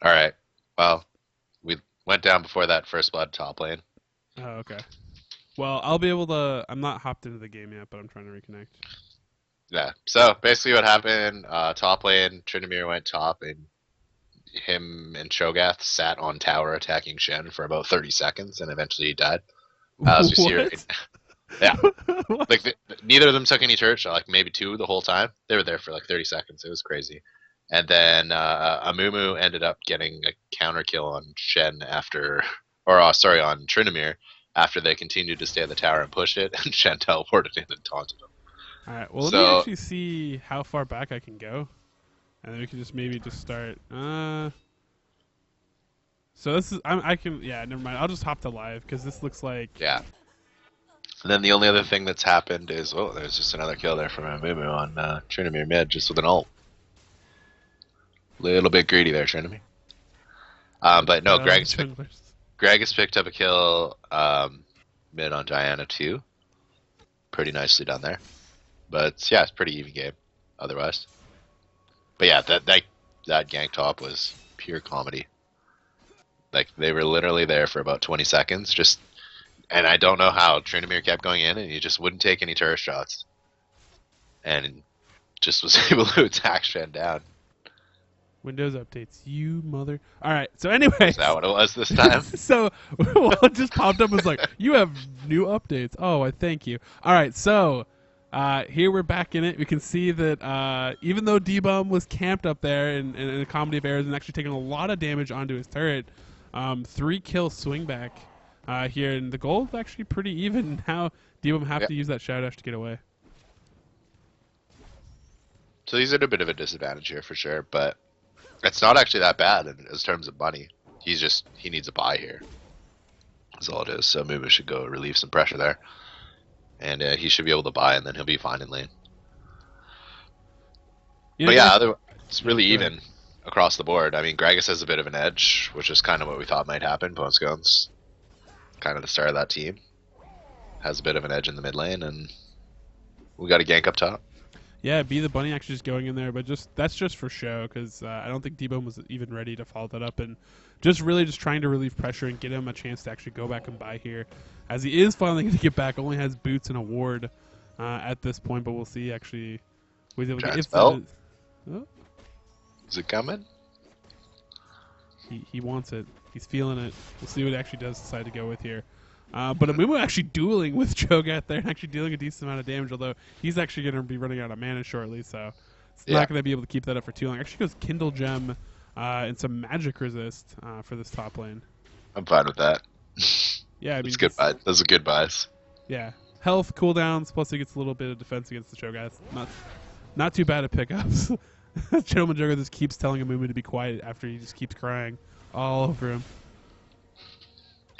All right. Well, we went down before that first blood top lane. Oh, okay. Well, I'll be able to. I'm not hopped into the game yet, but I'm trying to reconnect. Yeah. So basically, what happened? Top lane, Tryndamere went top, and him and Cho'Gath sat on tower attacking Shen for about 30 seconds, and eventually he died. As we see her, What? yeah. What? Like neither of them took any turret shot, like maybe two the whole time. They were there for like 30 seconds. It was crazy. And then Amumu ended up getting a counter kill on Shen after, or sorry, on Tryndamere after they continued to stay at the tower and push it, and Shen teleported in and taunted him. All right. Well, let me So actually see how far back I can go, and then we can just maybe just start. So this is I can yeah. Never mind. I'll just hop to live because this looks like yeah. And then the only other thing that's happened is, oh, there's just another kill there from Amumu on Tryndamere mid, just with an ult. Little bit greedy there, Tryndamere. But no, junglers. Greg has picked up a kill mid on Diana too. Pretty nicely done there. But yeah, it's a pretty even game otherwise. But yeah, that gank top was pure comedy. Like they were literally there for about 20 seconds, just and I don't know how Tryndamere kept going in and he just wouldn't take any turret shots, and just was able to attack Shen down. Windows updates, you mother. All right. So, Was that anyways, what it was this time? so well, it just popped up and was like, you have new updates. Oh, I thank you. All right. So, here we're back in it. We can see that even though D-Bum was camped up there in a comedy of errors and actually taking a lot of damage onto his turret, 3-kill swing back here, and the goal is actually pretty even. Now D-Bum have Yeah. to use that Shadow Dash to get away. So he's at a bit of a disadvantage here for sure, but it's not actually that bad in terms of money. He needs a buy here. That's all it is. So maybe we should go relieve some pressure there, and he should be able to buy, and then he'll be fine in lane. You know, But you yeah, guys. it's Yeah, really go ahead. even across the board. I mean, Gragas has a bit of an edge, which is kind of what we thought might happen. Postgone's kind of the star of that team, has a bit of an edge in the mid lane, and we got a gank up top. Yeah, Be the Bunny actually just going in there, but just that's just for show because I don't think D-Bone was even ready to follow that up and just really just trying to relieve pressure and get him a chance to actually go back and buy here, as he is finally going to get back. Only has boots and a ward at this point, but we'll see actually what he's able to get. Giant If that spell. is, oh, Is it coming? he wants it. He's feeling it. We'll see what he actually does decide to go with here. But Amumu actually dueling with Cho'Gath there and actually dealing a decent amount of damage, although he's actually going to be running out of mana shortly, so it's Yeah, not going to be able to keep that up for too long. Actually goes Kindle Gem and some magic resist for this top lane. I'm fine with that. Yeah, I It's mean, good just, buy. Those are good buys. yeah. Health, cooldowns, plus he gets a little bit of defense against the Cho'Gath. Not too bad at pickups. Gentleman Jugger just keeps telling Amumu to be quiet after he just keeps crying all over him.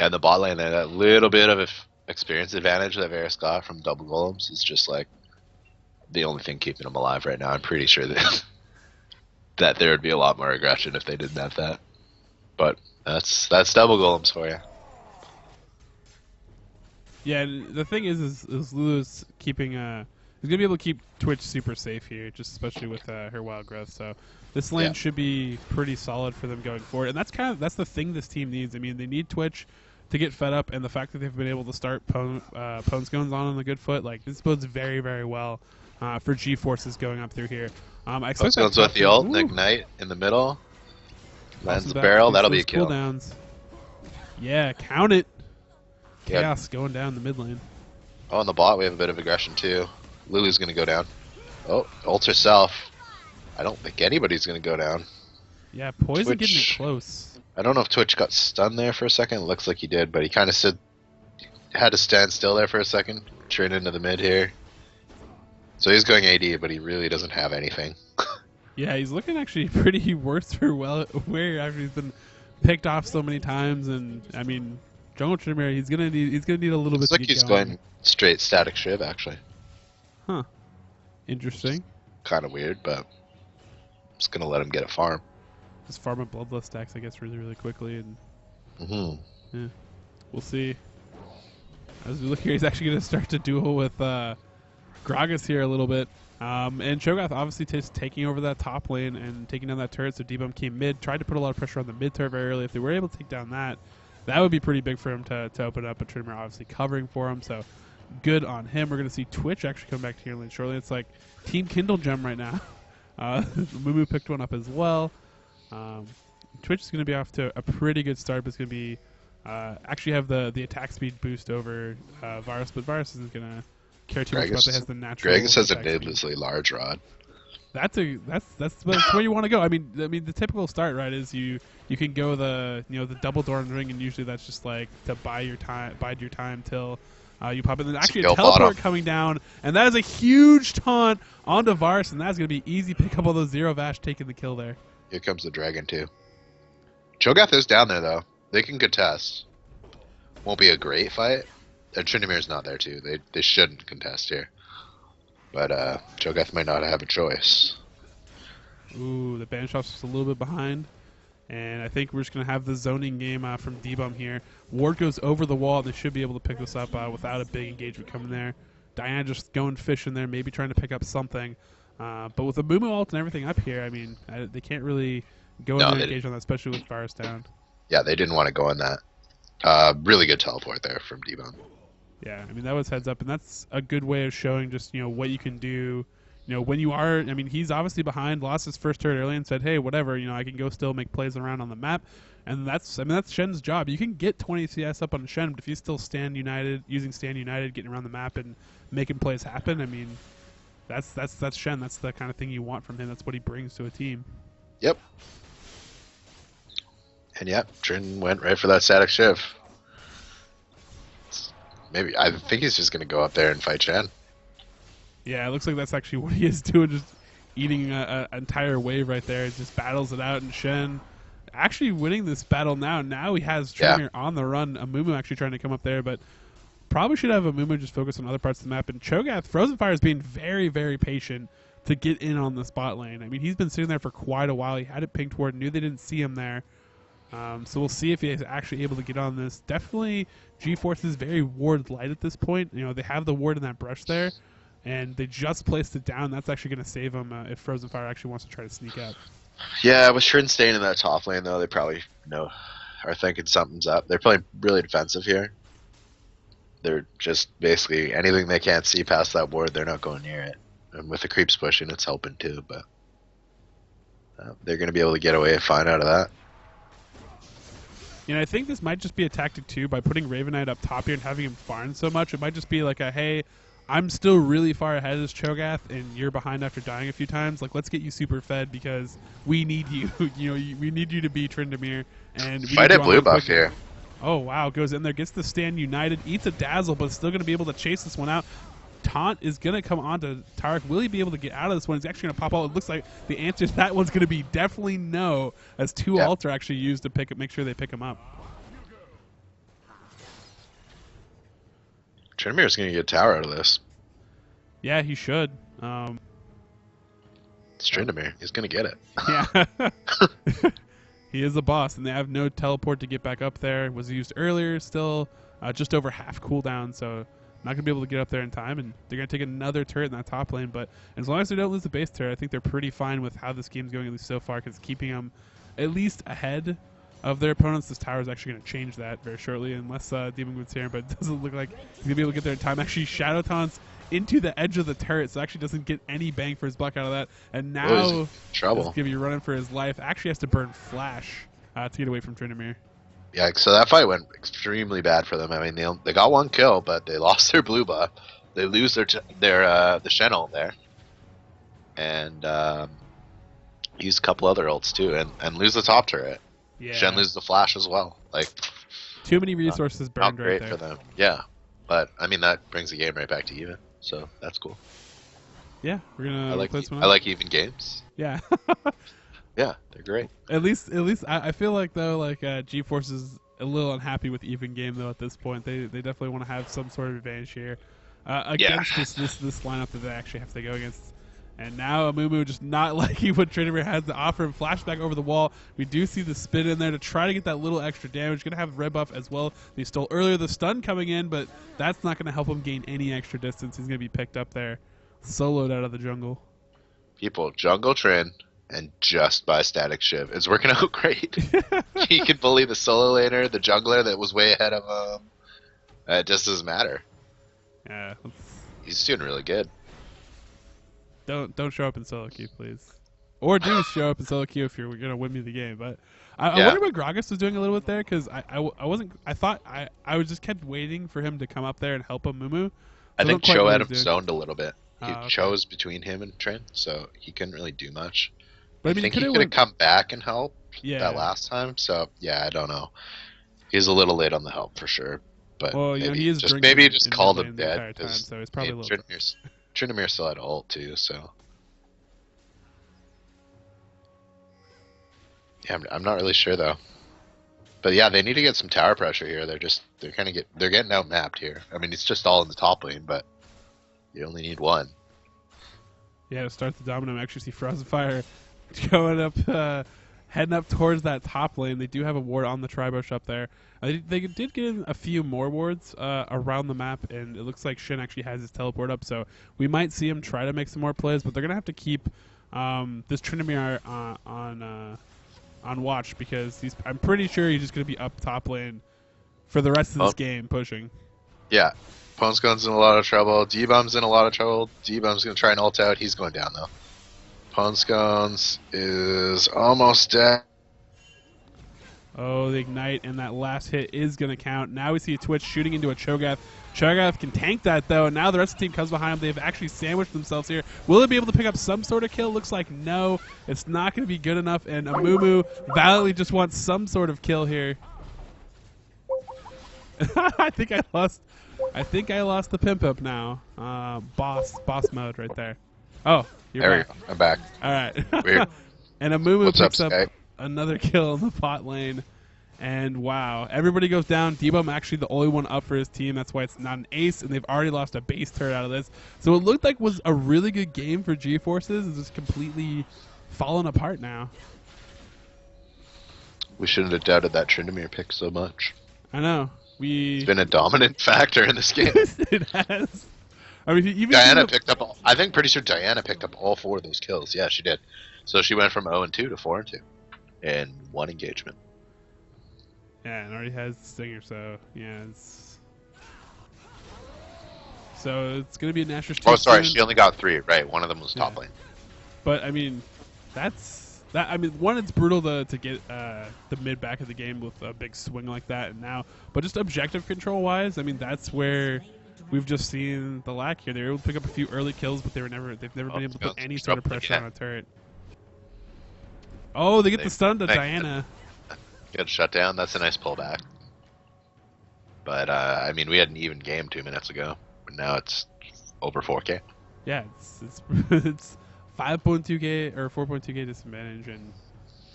And the bot lane there, that little bit of experience advantage that Varus got from double golems is just like the only thing keeping him alive right now. I'm pretty sure that that there would be a lot more aggression if they didn't have that. But that's double golems for you. Yeah, the thing is Lulu's keeping he's gonna be able to keep Twitch super safe here, just especially with her wild growth. So this Yeah, lane should be pretty solid for them going forward, and that's the thing this team needs. I mean, they need Twitch to get fed up, and the fact that they've been able to start Pwn Scones on a good foot, like this bodes very very well for Gforces going up through here. I expect Post that goes with top the lane. ult and Ooh, ignite in the middle. Lands tossing the back, barrel. use That'll be those a kill. cooldowns. Yeah, count it. Yep. Chaos going down the mid lane. Oh, on the bot we have a bit of aggression too. Lulu's gonna go down. Oh, ult herself. I don't think anybody's gonna go down. Yeah, Poison getting it Twitch. close. I don't know if Twitch got stunned there for a second. It looks like he did, but he kind of had to stand still there for a second. Turn into the mid here. So he's going AD, but he really doesn't have anything. Yeah, he's looking actually pretty worse for wear after he's been picked off so many times, and I mean, Jungle Trimmer, he's gonna need a little bit Looks to like get he's going. going straight static shiv actually. Huh? Interesting. Kind of weird, but I'm just gonna let him get a farm. Just farm up bloodlust stacks, I guess, really really quickly, and Hmm. yeah, we'll see. As we look here, he's actually gonna start to duel with Gragas here a little bit. And Cho'Gath obviously taking over that top lane and taking down that turret, so D-Bum came mid, tried to put a lot of pressure on the mid turret very early. If they were able to take down that would be pretty big for him to open up, but Tryndamere obviously covering for him, so good on him. We're going to see Twitch actually come back to here lane shortly. It's like Team Kindle Gem right now. Mumu picked one up as well. Twitch is going to be off to a pretty good start, but it's going to be actually have the attack speed boost over Varus, but Varus isn't going to care too much about that. Has the natural. Gragas has a needlessly large rod. That's where you want to go. I mean, the typical start, right, is you can go the double door in the ring, and usually that's just like to bide your time till you pop in. There's actually a teleport coming down, and that is a huge taunt onto Varus, and that's going to be easy pick up all those Zero Vash taking the kill there. Here comes the dragon too. Cho'Gath is down there though. They can contest. Won't be a great fight. And Tryndamere's not there too. They shouldn't contest here. But Cho'Gath might not have a choice. Ooh, the Banshee's just a little bit behind. And I think we're just going to have the zoning game from D-Bum here. Ward goes over the wall, and they should be able to pick this up without a big engagement coming there. Diana just going fishing there, maybe trying to pick up something. But with the Mumu ult and everything up here, I mean, they can't really go in there and engage on that, especially with Varus down. Yeah, they didn't want to go in that. Really good teleport there from D-Bum. Yeah, I mean, that was heads up, and that's a good way of showing just, what you can do. When you are, I mean, he's obviously behind, lost his first turret early and said, hey, whatever, I can go still make plays around on the map. And that's Shen's job. You can get 20 CS up on Shen, but if you still using Stand United, getting around the map and making plays happen, I mean, that's Shen. That's the kind of thing you want from him. That's what he brings to a team. Yep. And yep, Trin went right for that static shiv. Maybe I think he's just gonna go up there and fight Shen. Yeah, it looks like that's actually what he is doing, just eating an entire wave right there. He just battles it out, and Shen actually winning this battle now. Now he has Tryndamer on the run. Amumu actually trying to come up there, but probably should have Amumu just focus on other parts of the map. And Cho'Gath, Frozen Fire is being very, very patient to get in on the spot lane. I mean, he's been sitting there for quite a while. He had it pinged toward, knew they didn't see him there. So we'll see if he's actually able to get on this. Definitely Gforces is very ward light at this point. They have the ward in that brush there, and they just placed it down. That's actually going to save him if Frozen Fire actually wants to try to sneak up. Yeah, with Trin staying in that top lane, though, they probably are thinking something's up. They're playing really defensive here. They're just basically anything they can't see past that ward, they're not going near it. And with the creeps pushing, it's helping too, but they're going to be able to get away fine out of that. I think this might just be a tactic too, by putting Raven Knight up top here and having him farm so much. It might just be like hey, I'm still really far ahead as Cho'Gath, and you're behind after dying a few times. Like, let's get you super fed because we need you. We need you to be Tryndamere. And we fight at blue buff here. Oh wow, goes in there, gets the Stand United, eats a dazzle, but still going to be able to chase this one out. Taunt is going to come on to Tarek. Will he be able to get out of this one? He's actually going to pop out. It looks like the answer to that one's going to be definitely no, as two ults are actually used to make sure they pick him up. Tryndamere's going to get a tower out of this. Yeah, he should. It's Tryndamere. He's going to get it. Yeah. He is a boss, and they have no teleport to get back up there. It was used earlier, still just over half cooldown, so not going to be able to get up there in time, and they're going to take another turret in that top lane. But as long as they don't lose the base turret, I think they're pretty fine with how this game's going, at least so far, because it's keeping them at least ahead of their opponents. This tower is actually going to change that very shortly, unless Demon Good's here, but it doesn't look like he's going to be able to get there in time. Actually, Shadow taunts into the edge of the turret, so actually doesn't get any bang for his buck out of that. And now trouble. He's going to be running for his life. Actually has to burn Flash to get away from Tryndamere. Yeah, so that fight went extremely bad for them. I mean, they got one kill, but they lost their blue buff. They lose the Shen ult there, and use a couple other ults too, and lose the top turret. Yeah. Shen loses the flash as well. Like, too many resources burned not great right there. for them. Yeah, but I mean that brings the game right back to even, so that's cool. Yeah, we're gonna. I like even games. Yeah. Yeah, they're great. At least, I feel like though, like Gforces is a little unhappy with even game though at this point. They definitely want to have some sort of advantage here against this lineup that they actually have to go against. And now Amumu just not liking what Tryndamere has to offer him. Flashback over the wall. We do see the spin in there to try to get that little extra damage. Going to have red buff as well. He stole earlier the stun coming in, but that's not going to help him gain any extra distance. He's going to be picked up there, soloed out of the jungle. People, jungle Trin and just by static shiv. It's working out great. He can bully the solo laner, the jungler that was way ahead of him. It just doesn't matter. Yeah. He's doing really good. Don't show up in solo queue, please. Or do show up in solo queue if you're gonna win me the game. But I wonder what Gragas was doing a little bit there, because I wasn't. I thought I was just kept waiting for him to come up there and help Amumu. I think Cho had him zoned a little bit. He okay. chose between him and Trin, so he couldn't really do much. But I think he could have come back and helped that last time. So yeah, I don't know. He's a little late on the help for sure. But well, maybe, he is maybe just called him dead. Time, so it's probably Tryndamere still had ult too, so yeah, I'm not really sure though. But yeah, they need to get some tower pressure here. They're getting outmapped here. I mean, it's just all in the top lane, but you only need one. Yeah, to start the domino, I actually see Frozen Fire going up, heading up towards that top lane. They do have a ward on the Tribush up there. They did get in a few more wards around the map, and it looks like Shin actually has his teleport up, so we might see him try to make some more plays, but they're going to have to keep this Tryndamere on watch, because I'm pretty sure he's just going to be up top lane for the rest of this game, pushing. Yeah. Ponscon's in a lot of trouble. D-Bomb's in a lot of trouble. D-Bomb's going to try and ult out. He's going down, though. Ponscon's is almost dead. Oh, the ignite, and that last hit is going to count. Now we see a Twitch shooting into a Cho'Gath. Cho'Gath can tank that, though, and now the rest of the team comes behind him. They've actually sandwiched themselves here. Will it be able to pick up some sort of kill? Looks like no. It's not going to be good enough, and Amumu valiantly just wants some sort of kill here. I think I lost the pimp up now. Boss mode right there. Oh, you're there back. We go. I'm back. All right. Weird. And Amumu picks up another kill in the bot lane. And wow, everybody goes down. D-Bum actually the only one up for his team. That's why it's not an ace, and they've already lost a base turret out of this. So it looked like it was a really good game for Gforces. It's just completely fallen apart now. We shouldn't have doubted that Tryndamere pick so much. I know. It's been a dominant factor in this game. It has. I mean, even Diana picked up. I think pretty sure Diana picked up all 4 of those kills. Yeah, she did. So she went from 0-2 to 4-2 in one engagement. Yeah, and already has the Stinger. So yeah, it's gonna be a Nashor's. Oh, sorry, she only got 3. Right, one of them was top lane. But I mean, I mean, one, it's brutal to get the mid back of the game with a big swing like that, and now, but just objective control wise, I mean, that's where we've just seen the lack here. They were able to pick up a few early kills, but they've never been able to put any sort of pressure on a turret. Oh, they get the stun to Diana. Good shutdown. That's a nice pullback. But I mean, we had an even game 2 minutes ago, but now it's over 4K. Yeah, it's 5.2K or 4.2K disadvantage, and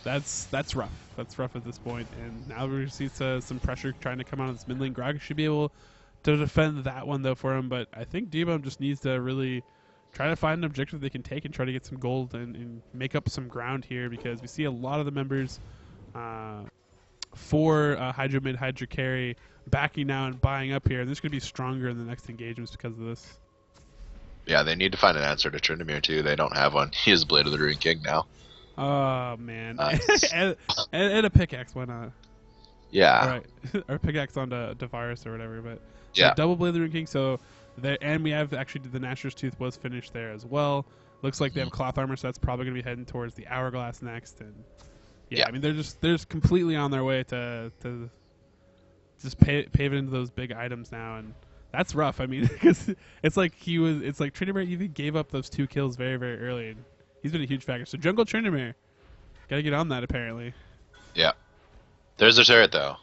that's rough. That's rough at this point. And now we see some pressure trying to come out of this mid lane. Gragas should be able to defend that one though for him, but I think D-Bum just needs to really try to find an objective they can take and try to get some gold and make up some ground here, because we see a lot of the members for Hydra mid, Hydra carry backing now and buying up here, and this is going to be stronger in the next engagements because of this. Yeah, they need to find an answer to Tryndamere too. They don't have one. He is Blade of the Rune King now. Oh man, and a pickaxe, why not? Yeah. All right, or pickaxe onto Virus or whatever. But so yeah, double Blade of the Rune King. So there, and we have actually the Nashor's Tooth was finished there as well. Looks like they have cloth armor, so that's probably going to be heading towards the Hourglass next. And yeah, I mean they're just completely on their way to just pave into those big items now, and that's rough. I mean, because it's like Tryndamere even gave up those 2 kills very, very early, and he's been a huge factor. So Jungle Tryndamere, gotta get on that apparently. Yeah. There's a turret though.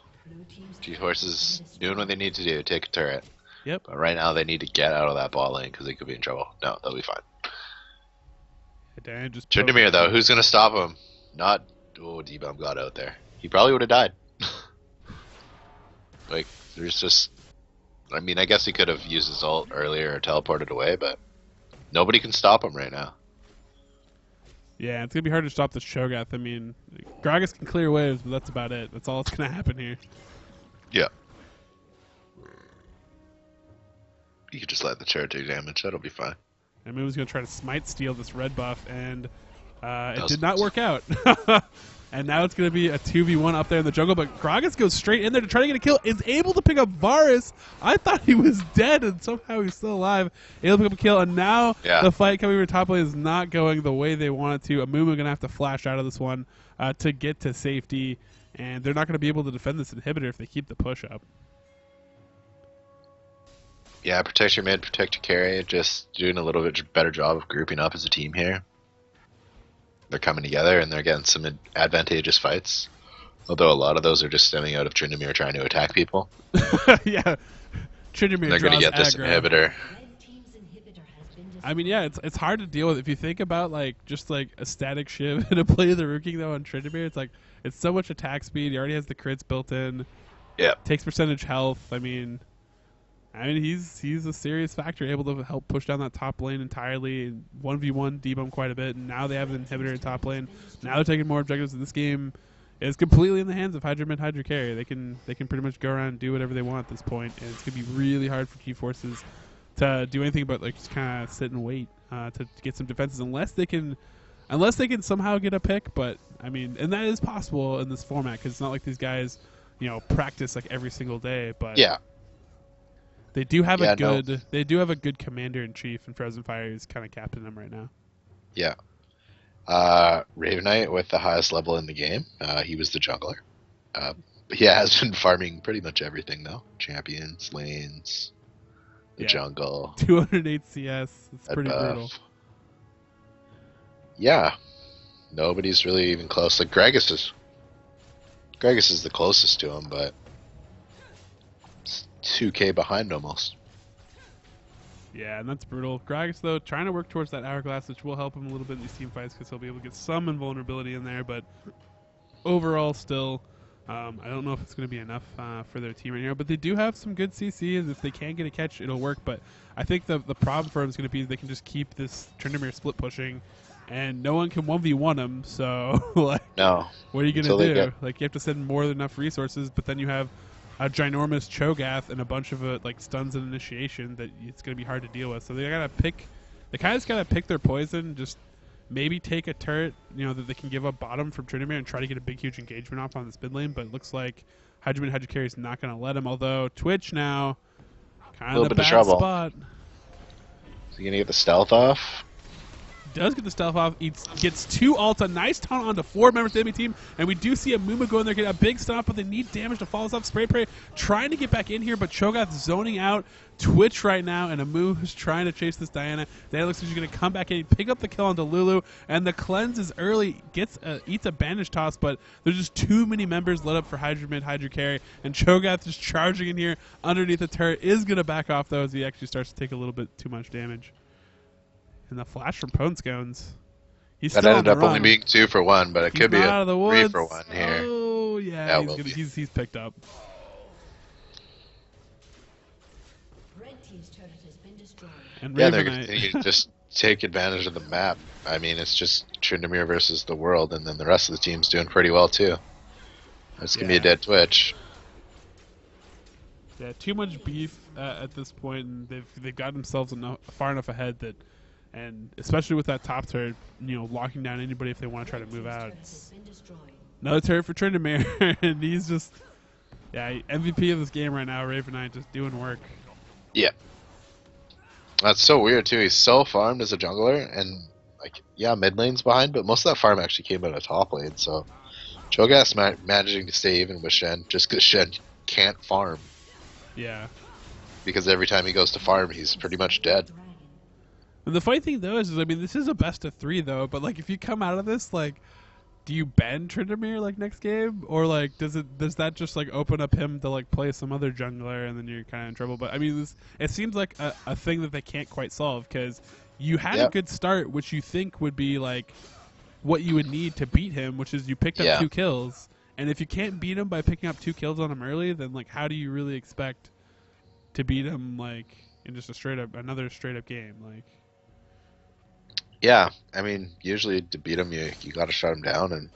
Gforces doing what they need to do, take a turret. Yep. But right now they need to get out of that ball lane because they could be in trouble. No, they'll be fine. Tryndamere though, who's gonna stop him? Not. Oh, D-Bum got out there. He probably would have died. Like, there's just. I mean, I guess he could have used his ult earlier or teleported away, but nobody can stop him right now. Yeah, it's gonna be hard to stop this Cho'Gath. I mean, Gragas can clear waves, but that's about it. That's all that's gonna happen here. Yeah. You can just let the turret do damage. That'll be fine. And Moon's gonna try to smite steal this red buff, and it did Doesn't. not work out. And now it's going to be a 2v1 up there in the jungle, but Gragas goes straight in there to try to get a kill. Is able to pick up Varus. I thought he was dead, and somehow he's still alive. Able to pick up a kill, and now the fight coming over top lane is not going the way they want it to. Amumu going to have to flash out of this one to get to safety, and they're not going to be able to defend this inhibitor if they keep the push up. Yeah, protect your mid, protect your carry. Just doing a little bit better job of grouping up as a team here. They're coming together and they're getting some advantageous fights. Although a lot of those are just stemming out of Tryndamere trying to attack people. Yeah, Tryndamere they're going to get this inhibitor. I mean, yeah, it's hard to deal with. If you think about just a static shiv in a Play of the Rookie though on Tryndamere, it's so much attack speed. He already has the crits built in. Yeah, takes percentage health. I mean, he's a serious factor, able to help push down that top lane entirely. 1v1 debum quite a bit, and now they have an inhibitor in top lane. Now they're taking more objectives. In this game is completely in the hands of Hydra mid, Hydra carry. They can pretty much go around and do whatever they want at this point, and it's gonna be really hard for Gforces to do anything but just kind of sit and wait to get some defenses, unless they can somehow get a pick. But I mean, and that is possible in this format because it's not like these guys, practice every single day. But yeah. They do have a good commander in chief, and Frozen Fire is kind of captaining them right now. Yeah. Raven Knight with the highest level in the game. He was the jungler. He has been farming pretty much everything though. Champions, lanes, the jungle. 208 CS. It's pretty brutal. Yeah. Nobody's really even close. Gragas is the closest to him, but 2k behind almost. Yeah, and that's brutal. Gragas, though, trying to work towards that hourglass, which will help him a little bit in these team fights because he'll be able to get some invulnerability in there, but overall still, I don't know if it's going to be enough for their team right now, but they do have some good CC, and if they can get a catch, it'll work, but I think the problem for him is going to be they can just keep this Tryndamere split pushing, and no one can 1v1 him, so, no. What are you going to do? You have to send more than enough resources, but then you have a ginormous Cho'Gath and a bunch of stuns and initiation that it's going to be hard to deal with. So they kind of gotta pick their poison, just maybe take a turret, that they can give up bottom from Tryndamere and try to get a big, huge engagement off on this mid lane, but it looks like Hydra Carry is not going to let him, although Twitch now kind of in a bad spot. Is he going to get the stealth off? Does get the stealth off. He gets 2 ults, a nice taunt onto 4 members of the enemy team, and we do see Amumu go in there, get a big stop, but they need damage to follow us up. Spray Prey trying to get back in here, but Cho'Gath zoning out Twitch right now, and Amumu is trying to chase this Diana. Diana looks like she's going to come back in, pick up the kill onto Lulu, and the cleanse is early, eats a bandage toss, but there's just too many members lit up for Hydra mid, Hydra carry, and Cho'Gath is charging in here underneath the turret, is going to back off though as he actually starts to take a little bit too much damage. And the flash from Ponescones. That ended up only being 2 for 1, but it could be a 3 for 1 here. Oh, yeah, he's picked up. And yeah, they're going to just take advantage of the map. I mean, it's just Tryndamere versus the world, and then the rest of the team's doing pretty well, too. It's going to be a dead Twitch. Yeah, too much beef at this point, and they've got themselves far enough ahead that, and especially with that top turret, locking down anybody if they want to try to move out. Another turret for Tryndamere, and he's just, MVP of this game right now. Raven Knight just doing work. Yeah, that's so weird too. He's so farmed as a jungler, and mid lane's behind, but most of that farm actually came out of top lane. So Cho'Gath's managing to stay even with Shen, just because Shen can't farm. Yeah. Because every time he goes to farm, he's pretty much dead. And the funny thing though is, this is a best of 3 though, but if you come out of this, do you ban Tryndamere next game, or does that just open up him to play some other jungler and then you're kind of in trouble? But I mean, it seems like a thing that they can't quite solve, because you had a good start, which you think would be what you would need to beat him, which is you picked up 2 kills, and if you can't beat him by picking up 2 kills on him early, then how do you really expect to beat him in just another straight up game? Yeah, I mean, usually to beat him, you got to shut him down, and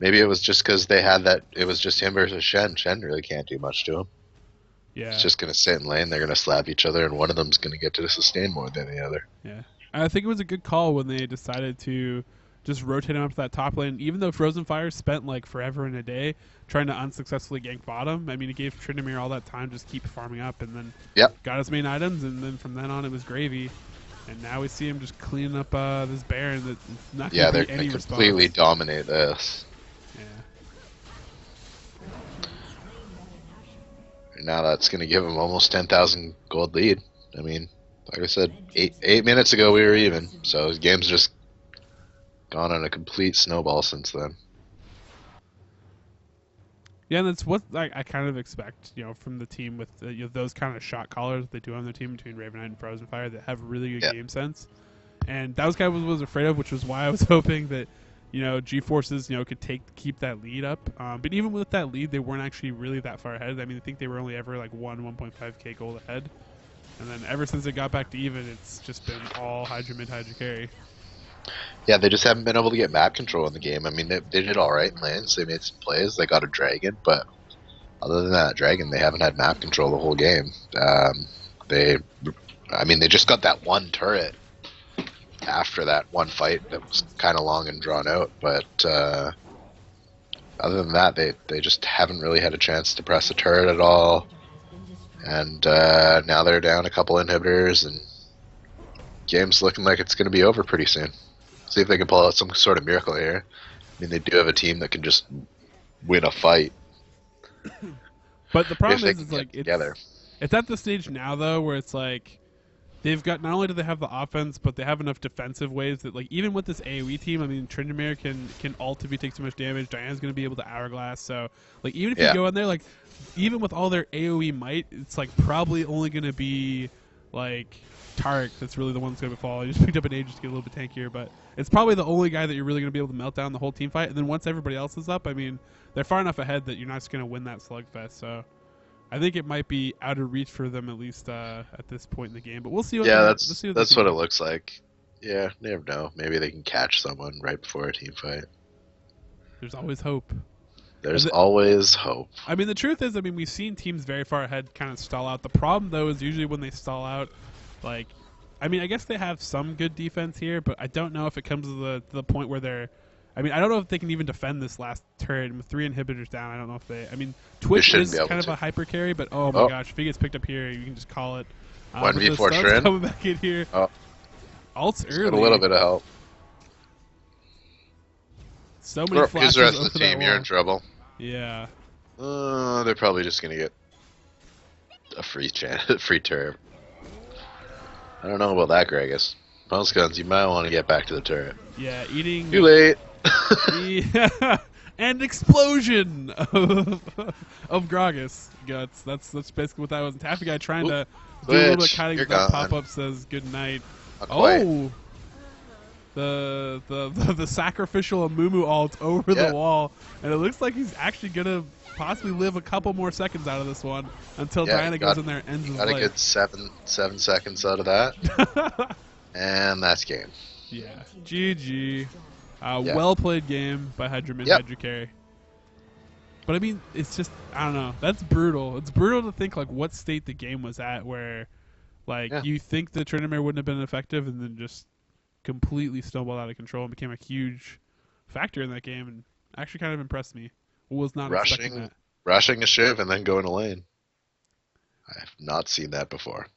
maybe it was just because they had that. It was just him versus Shen. Shen really can't do much to him. He's Yeah, just gonna sit in lane. They're gonna slap each other, and one of them's gonna get to sustain more than the other. yeah. And I think it was a good call when they decided to just rotate him up to that top lane, even though Frozen Fire spent like forever and a day trying to unsuccessfully gank bottom. I mean, it gave Tryndamere all that time to just keep farming up, and then Yep. got his main items, and then from then on it was gravy. And now we see him just cleaning up this Baron that's not going Yeah, to they're be gonna any completely response. dominate this. Yeah. And now that's gonna give him almost 10,000 gold lead. I mean, like I said, eight minutes ago we were even. So his game's just gone on a complete snowball since then. Yeah, and that's what I kind of expect, from the team with those kind of shot callers that they do on their team between Ravenite and Frozen Fire that have really good Yeah. game sense. And that was kind of what I was afraid of, which was why I was hoping that Gforces could keep that lead up. But even with that lead, they weren't actually really that far ahead. I mean, I think they were only ever like 1.5k gold ahead. And then ever since it got back to even, it's just been all Hydra mid, Hydra carry. Yeah, they just haven't been able to get map control in the game. I mean, they did all right in lanes. They made some plays. They got a dragon, but other than that dragon, they haven't had map control the whole game. They, I mean, they just got that one turret after that one fight that was kind of long and drawn out. But other than that, they just haven't really had a chance to press a turret at all. And now they're down a couple inhibitors, and game's looking like it's going to be over pretty soon. See if they can pull out some sort of miracle here. I mean, they do have a team that can just win a fight But the if problem they is, can it's get like together. it's at the stage now though where it's like they've got, not only do they have the offense, but they have enough defensive ways that, like, even with this AoE team, I mean, Tryndamere can ult if he takes too much damage. Diana's going to be able to hourglass. So, like, even if you Yeah, go in there, like, even with all their AoE might, it's like probably only going to be like Tarek that's really the one that's going to fall. He just picked up an age just to get a little bit tankier, but it's probably the only guy that you're really going to be able to melt down the whole team fight. And then once everybody else is up, I mean, they're far enough ahead that you're not just going to win that slugfest. So I think it might be out of reach for them, at least at this point in the game. But we'll see what yeah, let's see what they that's can what it do. looks like. Yeah, never know. Maybe they can catch someone right before a team fight. There's always hope. There's always hope. I mean, the truth is, I mean, we've seen teams very far ahead kind of stall out. The problem, though, is usually when they stall out, like, I mean, I guess they have some good defense here, but I don't know if it comes to the point where they're. I mean, I don't know if they can even defend this last turret with 3 inhibitors down. I don't know if they. I mean, They Twitch shouldn't be is able kind of to. a hyper carry, but oh my Oh, gosh, if he gets picked up here, you can just call it. one But v the 4 stuns Trin. coming back in here. Oh, Ults he's got a little early. bit of help. So many Here's the flashes rest of over the that team. You're in wall. trouble. Yeah. They're probably just gonna get a free turret. I don't know about that, Gregus. Pulse guns, you might want to get back to the turret. Yeah, eating. Too late. Yeah. And explosion of Gragas guts. That's basically what that was. And Taffy Guy trying Oop, to do a little bit of Switch. kiting. You're That pop gone. up says good night. Not quite. Oh, the sacrificial Amumu alt over Yeah. the wall, and it looks like he's actually gonna possibly live a couple more seconds out of this one until Yeah, Diana goes in there and ends his got a life. good seven seconds out of that, and that's game. Yeah, GG. Yeah. Well played game by Hydra Mid, Yep. Hydra Carry. But I mean, it's just, I don't know. That's brutal. It's brutal to think like what state the game was at, where like Yeah. you think the Tryndamere wouldn't have been effective, and then just completely snowballed out of control and became a huge factor in that game, and actually kind of impressed me. Was not expecting Rushing, that. rushing a shiv and then going to lane. I have not seen that before.